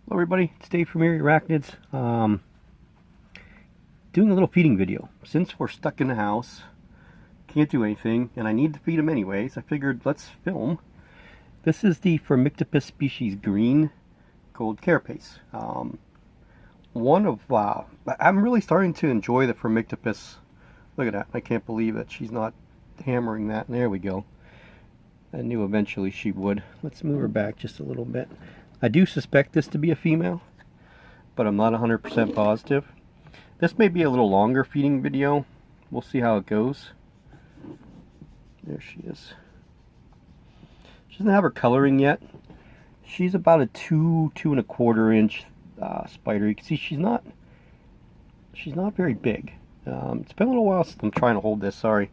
Hello everybody, it's Dave from Eerie Arachnids. Doing a little feeding video. Since we're stuck in the house, can't do anything, and I need to feed them anyways, I figured let's film. This is the Phormictopuser species green gold carapace. I'm really starting to enjoy the Phormictopuser. Look at that, I can't believe that she's not hammering that. There we go. I knew eventually she would. Let's move her back just a little bit. I do suspect this to be a female, but I'm not 100% positive. This may be a little longer feeding video. We'll see how it goes. There she is. She doesn't have her coloring yet. She's about a 2.25 inch spider. You can see she's not very big. It's been a little while since I'm trying to hold this. Sorry,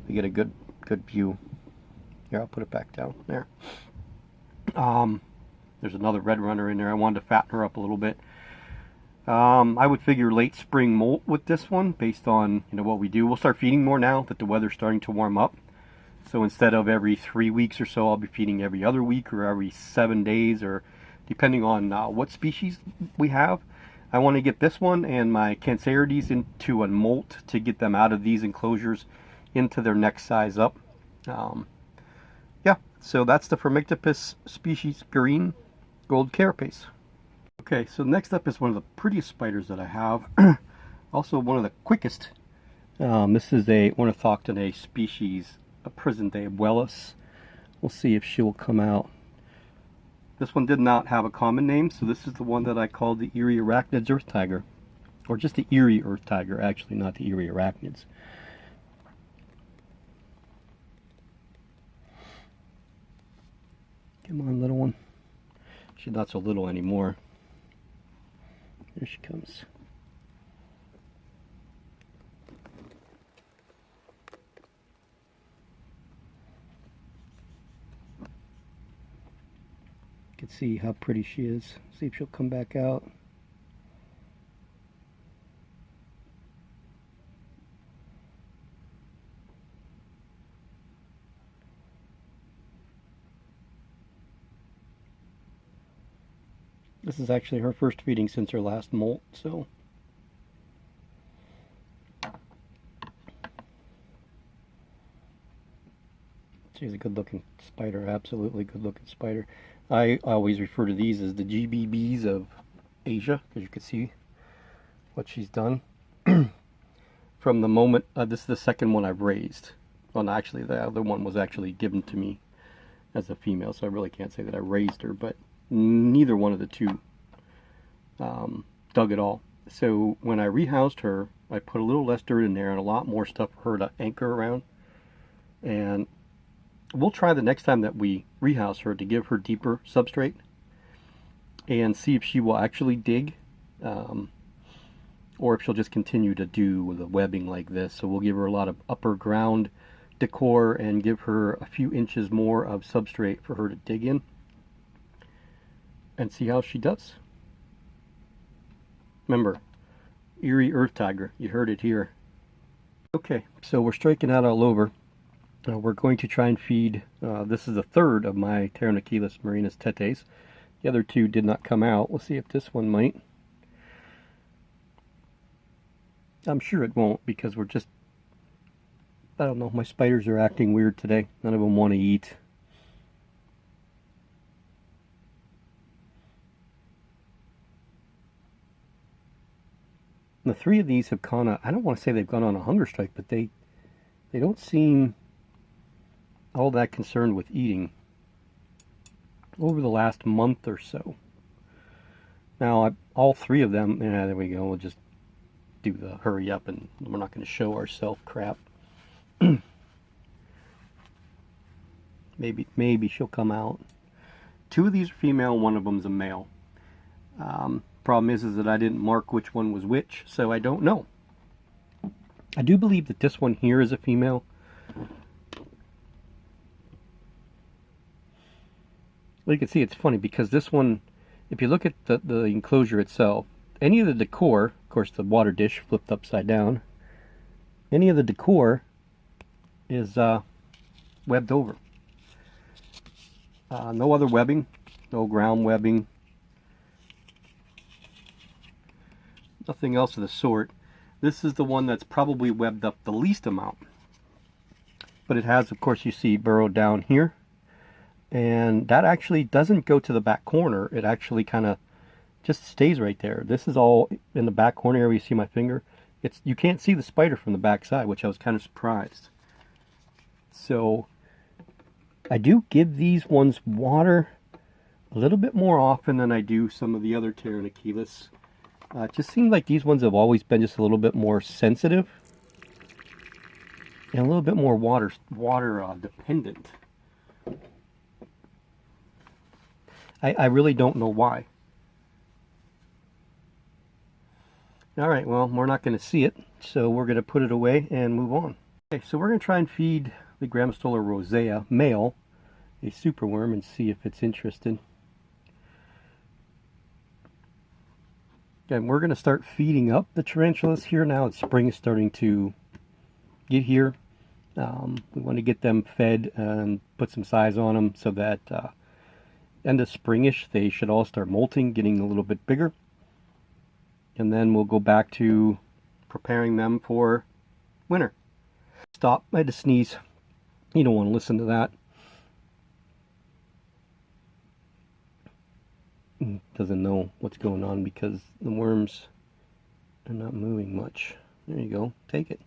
to get a good view. Here, I'll put it back down there. There's another red runner in there. I wanted to fatten her up a little bit. I would figure late spring molt with this one, based on what we do. We'll start feeding more now that the weather's starting to warm up. So instead of every 3 weeks or so, I'll be feeding every other week or every 7 days, or depending on what species we have. I want to get this one and my Acanthoscurrias into a molt to get them out of these enclosures into their next size up. Yeah, so that's the Phormictopuser species green gold carapace. Okay, so next up is one of the prettiest spiders that I have. Also one of the quickest. This is a Ornithoctina species, a present day Abielles. We'll see if she will come out. This one did not have a common name, so this is the one that I called the Eerie Arachnids Earth Tiger. Or just the Eerie Earth Tiger, actually, not the Eerie Arachnids. Come on, little one. She's not so little anymore. There she comes. You can see how pretty she is. See if she'll come back out. This is actually her first feeding since her last molt, so. She's a good looking spider, absolutely good looking spider. I always refer to these as the GBBs of Asia, because you can see what she's done. From the moment, this is the second one I've raised. Well, no, actually the other one was actually given to me as a female, so I really can't say that I raised her, but neither one of the two dug at all. So when I rehoused her, I put a little less dirt in there and a lot more stuff for her to anchor around. And we'll try the next time that we rehouse her to give her deeper substrate and see if she will actually dig, or if she'll just continue to do the webbing like this. So we'll give her a lot of upper ground decor and give her a few inches more of substrate for her to dig in, and see how she does. Remember, Eerie Earth Tiger, you heard it here. Okay, so we're striking out all over. We're going to try and feed, this is the third of my Pterinochilus murinus tetes. The other two did not come out. We'll see if this one might. I'm sure it won't, because we're just, I don't know, my spiders are acting weird today. None of them want to eat. The three of these have kind of, I don't want to say they've gone on a hunger strike, but they don't seem all that concerned with eating over the last month or so. Now, all three of them, yeah, there we go, we'll just do the hurry up and we're not going to show ourselves crap. Maybe she'll come out. Two of these are female, one of them's a male. Problem is that I didn't mark which one was which, so I don't know. I do believe that this one here is a female. Well, you can see it's funny because this one, if you look at the enclosure itself, any of the decor, of course the water dish flipped upside down, any of the decor is webbed over. No other webbing, no ground webbing, nothing else of the sort. This is the one that's probably webbed up the least amount. But it has, of course, you see burrowed down here. And that actually doesn't go to the back corner. It actually kind of just stays right there. This is all in the back corner where you see my finger. You can't see the spider from the back side, which I was kind of surprised. So I do give these ones water a little bit more often than I do some of the other Pterinochilus. It just seems like these ones have always been just a little bit more sensitive and a little bit more water dependent. I really don't know why. Alright, well, we're not going to see it, so we're going to put it away and move on. Okay, so we're going to try and feed the Grammostola rosea male a superworm and see if it's interested. And we're going to start feeding up the tarantulas here now. Spring is starting to get here. We want to get them fed and put some size on them so that end of springish they should all start molting, getting a little bit bigger. And then we'll go back to preparing them for winter. Stop, I had to sneeze. You don't want to listen to that. Doesn't know what's going on because the worms are not moving much. There you go, take it.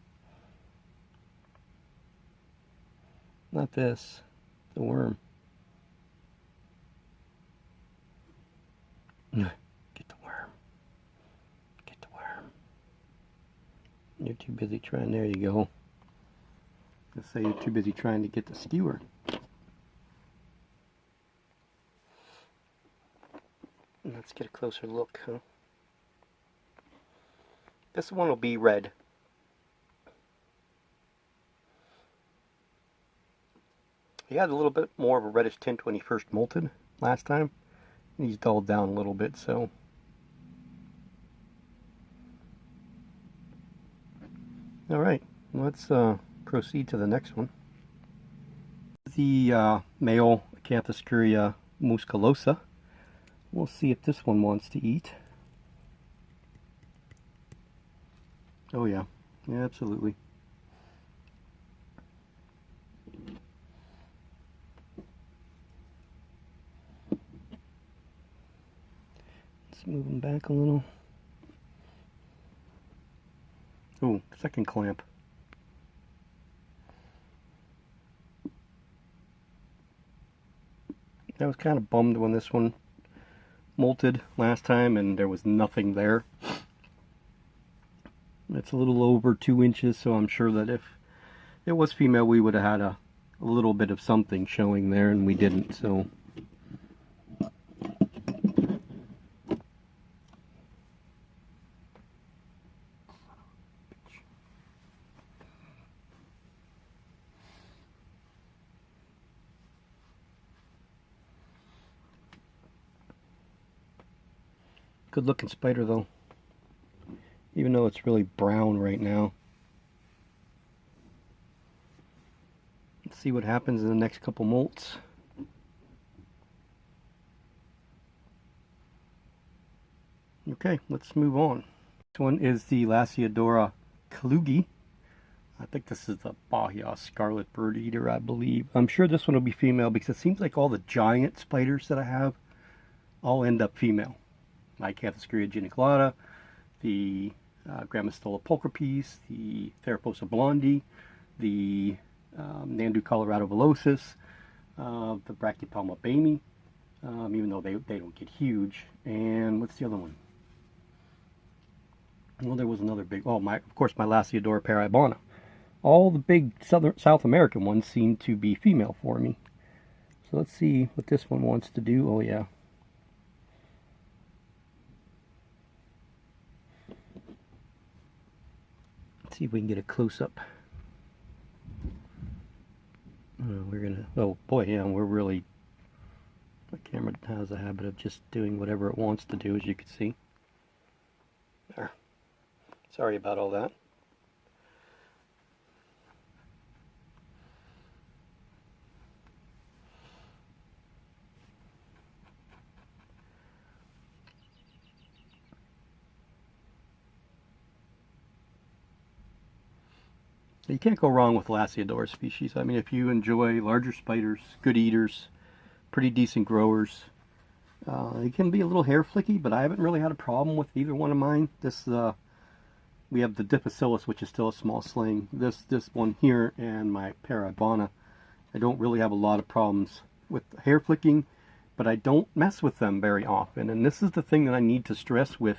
Not this, the worm. Get the worm. Get the worm. You're too busy trying, there you go. Let's say you're too busy trying to get the skewer. Let's get a closer look, huh? This one will be red. He had a little bit more of a reddish tint when he first molted last time. He's dulled down a little bit, so. Alright, let's proceed to the next one. The male Acanthoscurria musculosa. We'll see if this one wants to eat. Oh yeah, yeah, absolutely. Let's move him back a little. Oh, second clamp. I was kind of bummed when this one molted last time and there was nothing there. It's a little over 2 inches, so I'm sure that if it was female we would have had a little bit of something showing there, and we didn't, so. Good looking spider though, even though it's really brown right now. Let's see what happens in the next couple molts. Okay, let's move on. This one is the Lasiodora kalugi. I think this is the Bahia scarlet bird eater, I believe. I'm sure this one will be female because it seems like all the giant spiders that I have all end up female. My Acanthoscurria geniculata, the Grammostola pulchripes, the Theraphos oblongi, the Nandu colorado villosus, the Brachypelma bami, even though they don't get huge. And what's the other one? Well, there was another big, oh, of course my Lasiodora paraibana. All the big South American ones seem to be female for me. So let's see what this one wants to do. Oh yeah. Let's see if we can get a close-up. We're gonna, oh boy, yeah, we're really, the camera has a habit of just doing whatever it wants to do, as you can see. There. Sorry about all that. You can't go wrong with Lasiodora species. I mean, if you enjoy larger spiders, good eaters, pretty decent growers, it can be a little hair flicky, but I haven't really had a problem with either one of mine. This we have the Difficillus, which is still a small sling. This one here and my Parabana, I don't really have a lot of problems with hair flicking, but I don't mess with them very often. And this is the thing that I need to stress with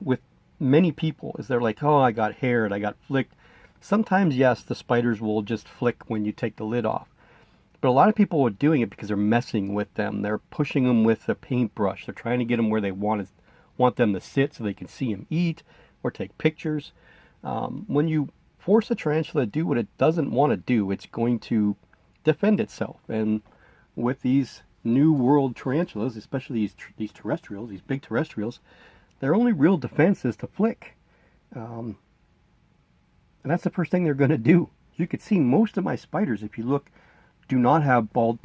with many people, is they're like, oh, I got haired, I got flicked. Sometimes, yes, the spiders will just flick when you take the lid off. But a lot of people are doing it because they're messing with them. They're pushing them with a paintbrush. They're trying to get them where they want them to sit so they can see them eat or take pictures. When you force a tarantula to do what it doesn't want to do, it's going to defend itself. And with these new world tarantulas, especially these terrestrials, these big terrestrials, their only real defense is to flick. And that's the first thing they're going to do. You could see most of my spiders, if you look, do not have bald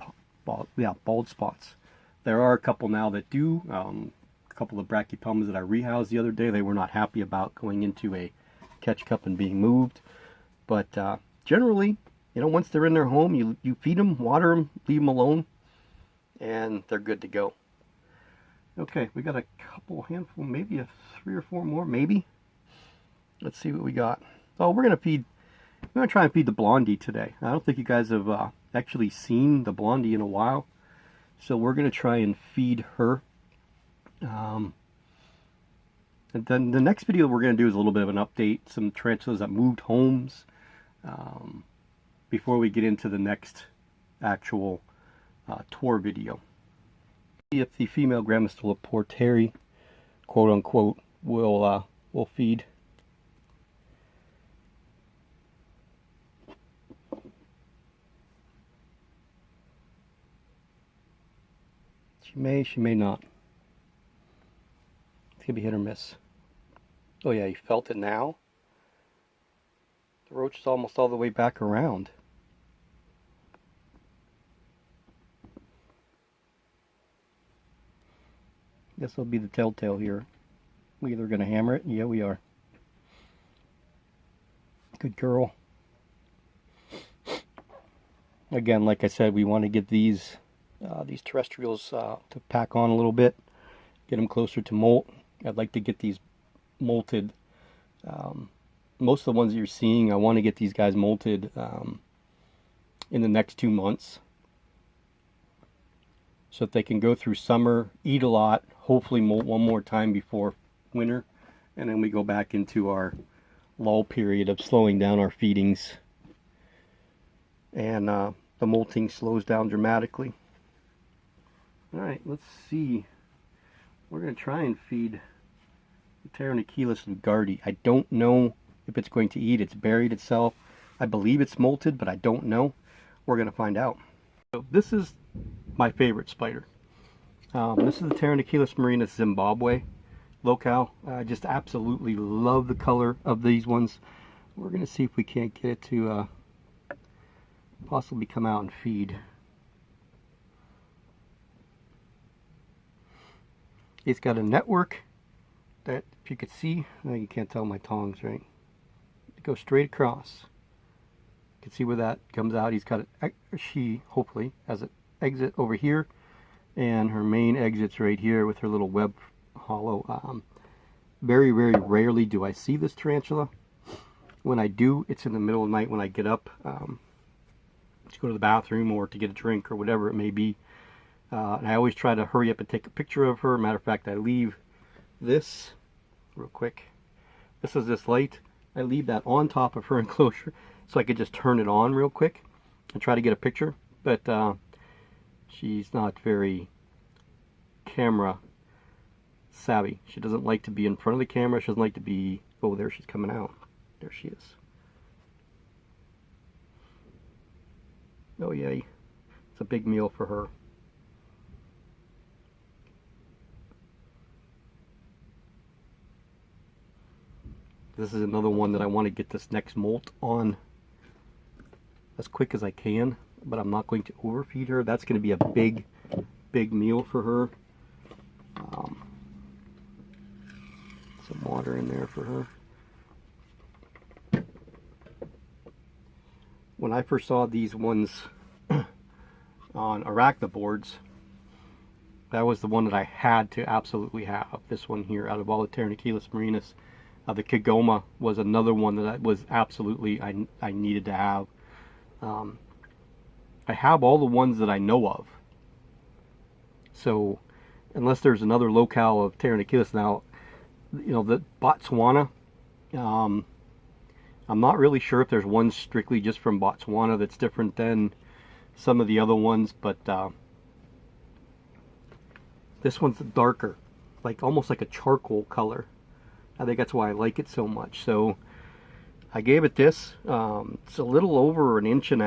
spots. There are a couple now that do. A couple of Brachypelmas that I rehoused the other day, they were not happy about going into a catch cup and being moved. But generally, you know, once they're in their home, you feed them, water them, leave them alone, and they're good to go. Okay, we got a handful, maybe 3 or 4 more, maybe. Let's see what we got. Oh, we're gonna try and feed the blondie today. I don't think you guys have actually seen the blondie in a while, so we're gonna try and feed her. And then the next video we're gonna do is a little bit of an update, some tarantulas that moved homes, before we get into the next actual tour video. See if the female Grammostola porteri, quote unquote, will feed. She may not. It's gonna be hit or miss. Oh yeah, you felt it now. The roach is almost all the way back around. Guess it'll be the telltale here. We either gonna hammer it? Yeah, we are. Good girl. Again, like I said, we want to get these terrestrials to pack on a little bit, get them closer to molt. I'd like to get these molted. Most of the ones that you're seeing, I want to get these guys molted in the next 2 months, so that they can go through summer, eat a lot, hopefully molt one more time before winter, and then we go back into our lull period of slowing down our feedings, and the molting slows down dramatically. Alright, let's see. We're going to try and feed the Pterinochilus lugardi. I don't know if it's going to eat. It's buried itself. I believe it's molted, but I don't know. We're going to find out. So this is my favorite spider. This is the Pterinochilus murinus Zimbabwe locale. I just absolutely love the color of these ones. We're going to see if we can't get it to possibly come out and feed. It's got a network that, if you could see, no, you can't tell my tongs, right? It goes straight across. You can see where that comes out. He's got it, she hopefully has an exit over here, and her main exit's right here with her little web hollow. Very, very rarely do I see this tarantula. When I do, it's in the middle of the night when I get up to go to the bathroom or to get a drink or whatever it may be. And I always try to hurry up and take a picture of her. Matter of fact, I leave this real quick. This is this light. I leave that on top of her enclosure so I could just turn it on real quick and try to get a picture. But she's not very camera savvy. She doesn't like to be in front of the camera. She doesn't like to be... Oh, there she's coming out. There she is. Oh, yay. It's a big meal for her. This is another one that I want to get this next molt on as quick as I can, but I'm not going to overfeed her. That's going to be a big, big meal for her. Some water in there for her. when I first saw these ones on arachnoboards, that was the one that I had to absolutely have. This one here, out of all the Pterinochilus murinus. The Kigoma was another one that was absolutely, I needed to have. I have all the ones that I know of. So, unless there's another locale of Pterinochilus now, you know, the Botswana, I'm not really sure if there's one strictly just from Botswana that's different than some of the other ones, but this one's darker, like almost like a charcoal color. I think that's why I like it so much. So I gave it this. It's a little over 1.5 inches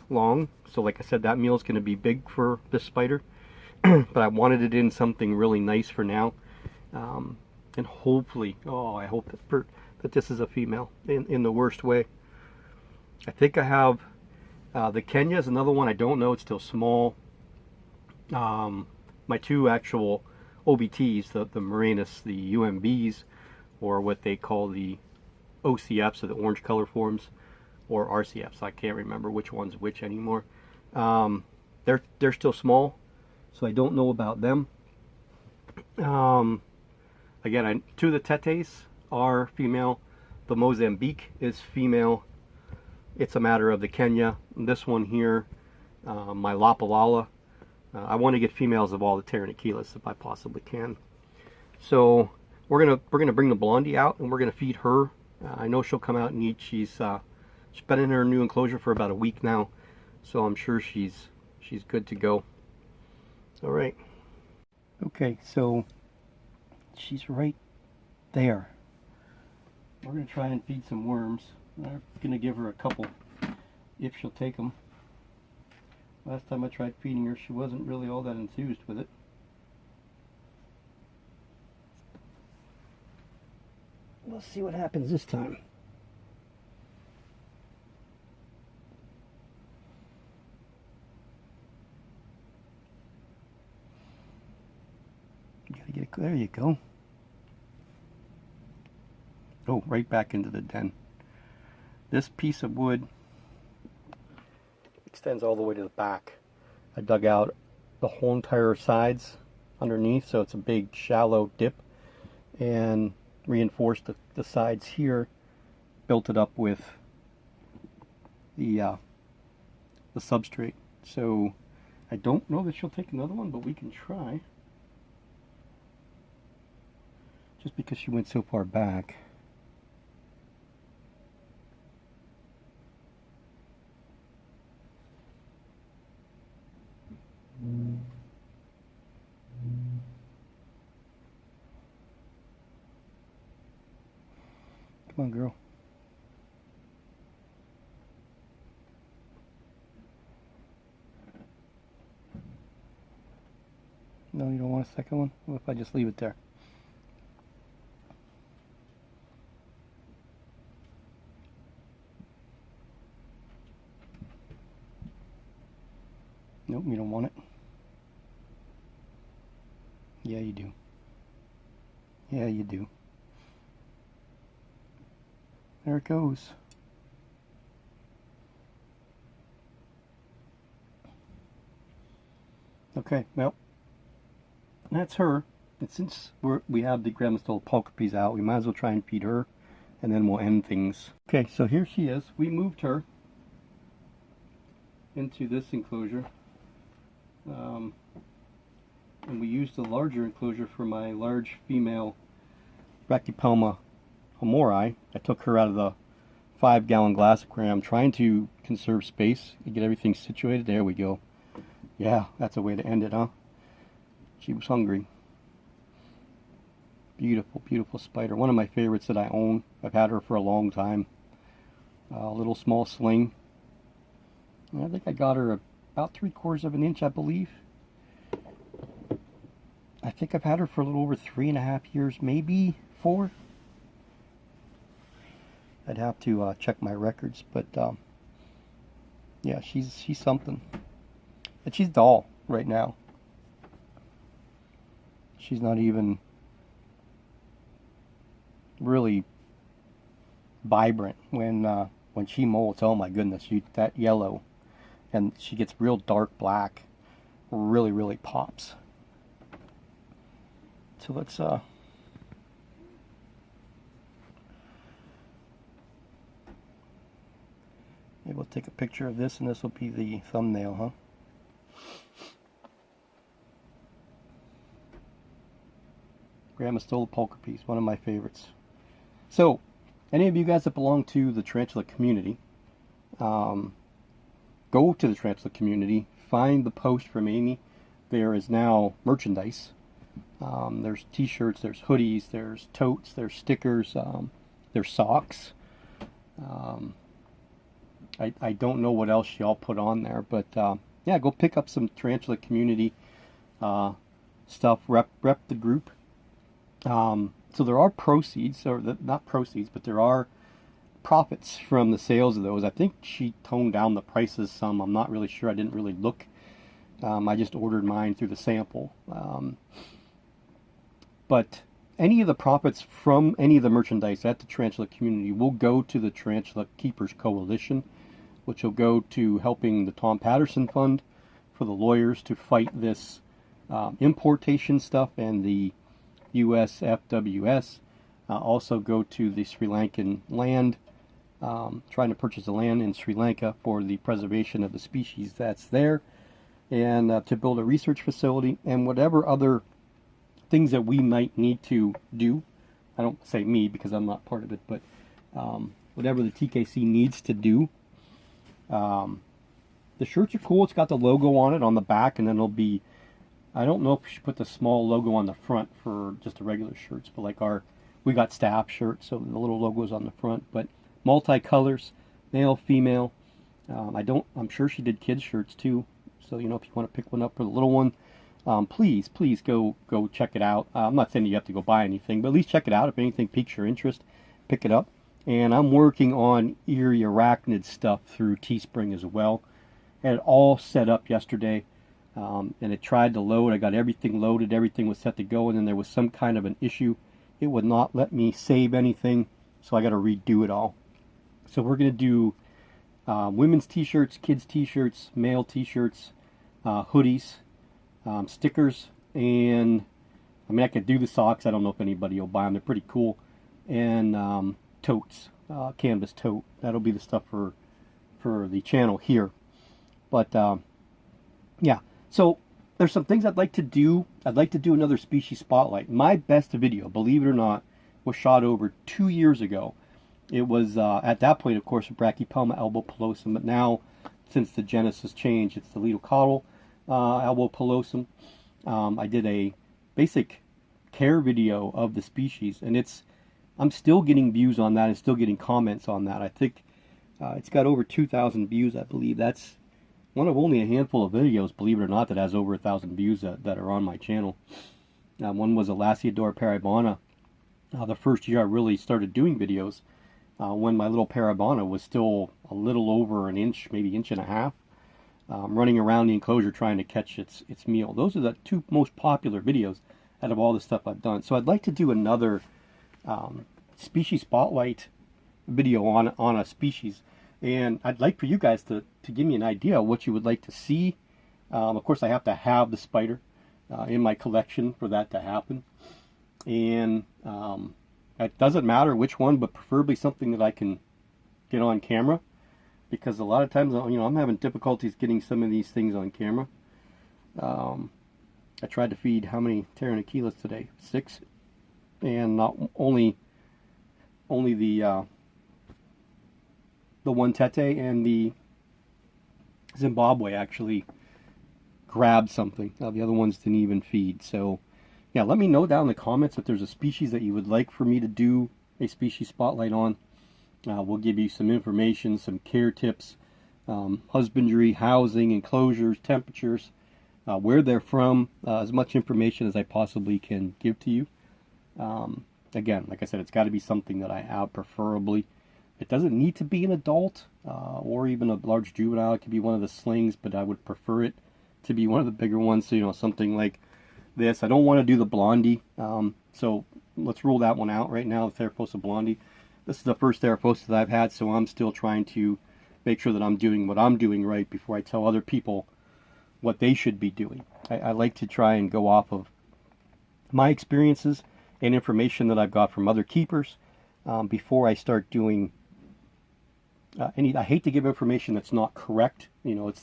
long. So like I said, that meal is going to be big for this spider. But I wanted it in something really nice for now. And hopefully, oh, I hope that this is a female in the worst way. I think I have the Kenya is another one. I don't know. It's still small. My two actual OBTs, the murinus, the UMBs, or what they call the OCFs, so the orange color forms, or RCFs. I can't remember which one's which anymore. They're still small, so I don't know about them. Again, two of the tetes are female. The Mozambique is female. It's a matter of the Kenya. This one here, my Lapalala. I want to get females of all the Pterinochilus if I possibly can. So we're gonna bring the blondie out and we're gonna feed her. I know she'll come out and eat. She's been in her new enclosure for about a week now, so I'm sure she's good to go. All right. Okay, so she's right there. We're gonna try and feed some worms. I'm gonna give her a couple if she'll take them. Last time I tried feeding her, she wasn't really all that enthused with it. Let's see what happens this time. You gotta get it. There you go. Oh, right back into the den. This piece of wood extends all the way to the back. I dug out the whole entire sides underneath, so it's a big shallow dip, and reinforced the sides here, built it up with the substrate. So I don't know that she'll take another one, but we can try. Just because she went so far back. Come on, girl. No, you don't want a second one? What if I just leave it there? Nope, you don't want it. Yeah, you do. Yeah, you do. There it goes. Okay, well, that's her. And since we have the Grammostola pulchripes out, we might as well try and feed her, and then we'll end things. Okay, so here she is. We moved her into this enclosure. And we used a larger enclosure for my large female Brachypelma homori. I took her out of the 5-gallon glass aquarium, trying to conserve space and get everything situated. There we go. Yeah, that's a way to end it, huh? She was hungry. Beautiful, beautiful spider. One of my favorites that I own. I've had her for a long time. A little small sling. I think I got her about 3/4 of an inch, I believe. I think I've had her for a little over 3.5 years, maybe 4. I'd have to check my records, but yeah, she's something. And she's dull right now. She's not even really vibrant. When when she molts, oh my goodness, that yellow, and she gets real dark black, really pops. So let's maybe we'll take a picture of this, and this will be the thumbnail, huh? Grandma polka piece, one of my favorites. So, any of you guys that belong to the tarantula community, go to the tarantula community, find the post from Amy. There is now merchandise. There's t-shirts, there's hoodies, there's totes, there's stickers, there's socks. I don't know what else y'all put on there, but yeah, go pick up some tarantula community stuff. Rep the group. So there are proceeds, or not proceeds, but there are profits from the sales of those. I think she toned down the prices some. I'm not really sure. I didn't really look. I just ordered mine through the sample. But any of the profits from any of the merchandise at the tarantula community will go to the Tarantula Keepers Coalition, which will go to helping the Tom Patterson Fund for the lawyers to fight this importation stuff, and the USFWS also go to the Sri Lankan land, trying to purchase the land in Sri Lanka for the preservation of the species that's there, and to build a research facility, and whatever other things that we might need to do. I don't say me because I'm not part of it, but whatever the TKC needs to do. The shirts are cool. It's got the logo on it on the back, and then it'll be, I don't know if we should put the small logo on the front for just the regular shirts, but like we got staff shirts, so the little logo's on the front, but multi-colors, male, female. I'm sure she did kids shirts too, so if you want to pick one up for the little one, please go check it out. I'm not saying you have to go buy anything, but at least check it out. If anything piques your interest, pick it up. And I'm working on eerie arachnid stuff through Teespring as well. Had it all set up yesterday, and it tried to load. I got everything loaded, everything was set to go, and then there was some kind of an issue. It would not let me save anything, so I got to redo it all. So we're going to do women's t-shirts, kids t-shirts, male t-shirts, hoodies, stickers, and I could do the socks. I don't know if anybody will buy them. They're pretty cool. And totes, canvas tote. That'll be the stuff for the channel here. But yeah, so there's some things I'd like to do. I'd like to do another species spotlight. My best video, believe it or not, was shot over 2 years ago. It was at that point, of course, a Brachypelma albopilosum, but now, since the genus has changed, it's the Lidocaudal albopilosum. I did a basic care video of the species, and I'm still getting views on that and still getting comments on that. I think it's got over 2,000 views, I believe. That's one of only a handful of videos, believe it or not, that has over 1,000 views that are on my channel. One was Elasiodora parabana. The first year I really started doing videos, when my little parabana was still a little over an inch, maybe inch and a half, running around the enclosure trying to catch its meal. Those are the two most popular videos out of all the stuff I've done. So I'd like to do another species spotlight video on a species, and I'd like for you guys to give me an idea of what you would like to see. Of course, I have to have the spider in my collection for that to happen, and it doesn't matter which one, but preferably something that I can get on camera, because a lot of times I'm having difficulties getting some of these things on camera. I tried to feed how many Pterinochilus today? 6, and not only the one tete and the Zimbabwe actually grabbed something. The other ones didn't even feed. So yeah, let me know down in the comments if there's a species that you would like for me to do a species spotlight on. We'll give you some information, some care tips, husbandry, housing, enclosures, temperatures, where they're from, as much information as I possibly can give to you. Again, like I said, it's got to be something that I have, preferably. It doesn't need to be an adult or even a large juvenile. It could be one of the slings, but I would prefer it to be one of the bigger ones. So, something like this. I don't want to do the blondie, so let's rule that one out right now, the Theraphos blondie. This is the first Theraphos that I've had, so I'm still trying to make sure that I'm doing what I'm doing right before I tell other people what they should be doing. I like to try and go off of my experiences and information that I've got from other keepers before I start doing I hate to give information that's not correct. You know,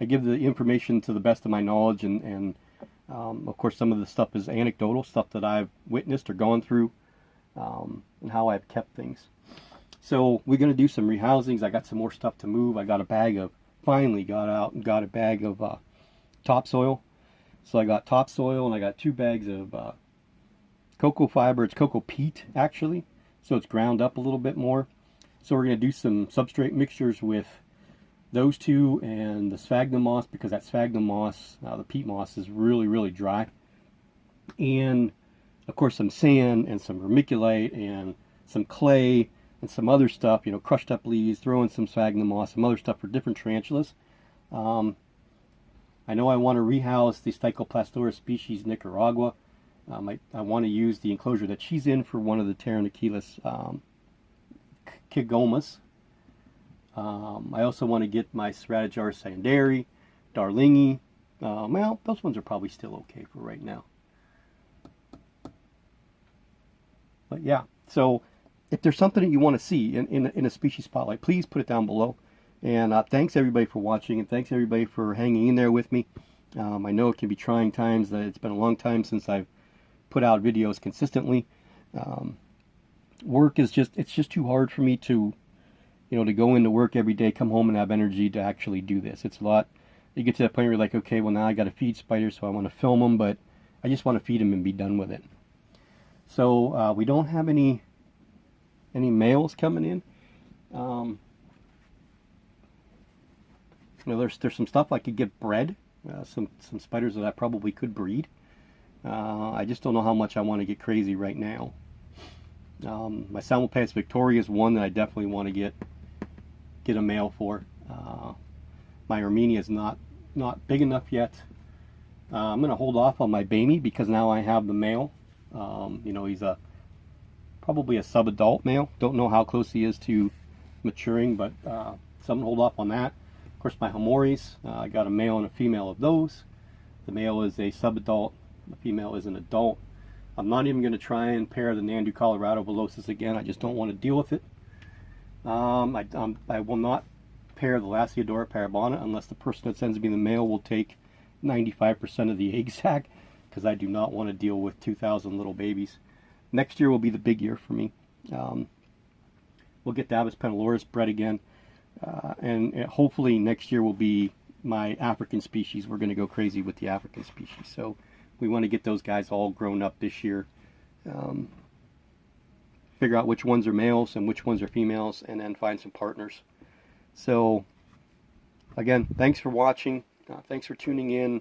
I give the information to the best of my knowledge, and of course some of the stuff is anecdotal, stuff that I've witnessed or gone through, and how I've kept things. So we're going to do some rehousings. I got some more stuff to move. I got a bag of, finally got out and got a bag of topsoil. So I got topsoil, and I got 2 bags of cocoa fiber. It's cocoa peat, actually, so it's ground up a little bit more. So we're going to do some substrate mixtures with those 2 and the sphagnum moss, because that sphagnum moss, the peat moss, is really, really dry. And of course some sand and some vermiculite and some clay and some other stuff, you know, crushed up leaves, throw in some sphagnum moss, some other stuff for different tarantulas. I know I want to rehouse the Stichoplastoris species Nicaragua. I want to use the enclosure that she's in for one of the Pterinochilus Kigomas. I also want to get my Stratogyra sanderi, Darlingi. Well, those ones are probably still okay for right now. But yeah, so if there's something that you want to see in a species spotlight, please put it down below. And thanks everybody for watching, and thanks everybody for hanging in there with me. I know it can be trying times. It's been a long time since I've put out videos consistently. Work is it's just too hard for me to, you know, to go into work every day, come home and have energy to actually do this. It's a lot. You get to that point where you're like, okay, well now I got to feed spiders, so I want to film them, but I just want to feed them and be done with it. So we don't have any males coming in. You know, there's some stuff I could get bred, some spiders that I probably could breed. I just don't know how much I want to get crazy right now. My Simulpass Victoria is one that I definitely want to get a male for. My Armenia is not big enough yet. I'm going to hold off on my Bamey because now I have the male. You know, he's probably a sub-adult male. Don't know how close he is to maturing, but so I'm going to hold off on that. Of course, my Homoris, I got a male and a female of those. The male is a sub-adult, the female is an adult. I'm not even going to try and pair the Nandu Colorado Velocis again. I just don't want to deal with it. I will not pair the Lasiodora parabona unless the person that sends me the male will take 95% of the egg sac, because I do not want to deal with 2,000 little babies. Next year will be the big year for me. We'll get the Abies penniloris bred again, and hopefully next year will be my African species. We're going to go crazy with the African species, so we want to get those guys all grown up this year. Figure out which ones are males and which ones are females, and then find some partners. So again, thanks for watching. Thanks for tuning in.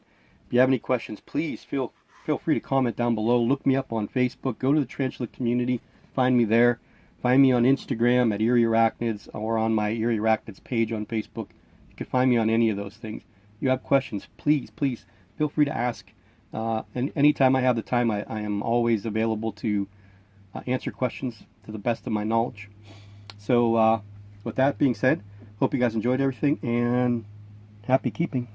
If you have any questions, please feel free to comment down below. Look me up on Facebook. Go to the tarantula community. Find me there. Find me on Instagram at Eerie Arachnids, or on my Eerie Arachnids page on Facebook. You can find me on any of those things. If you have questions, please feel free to ask. And anytime I have the time, I am always available to answer questions to the best of my knowledge. So with that being said, hope you guys enjoyed everything, and happy keeping.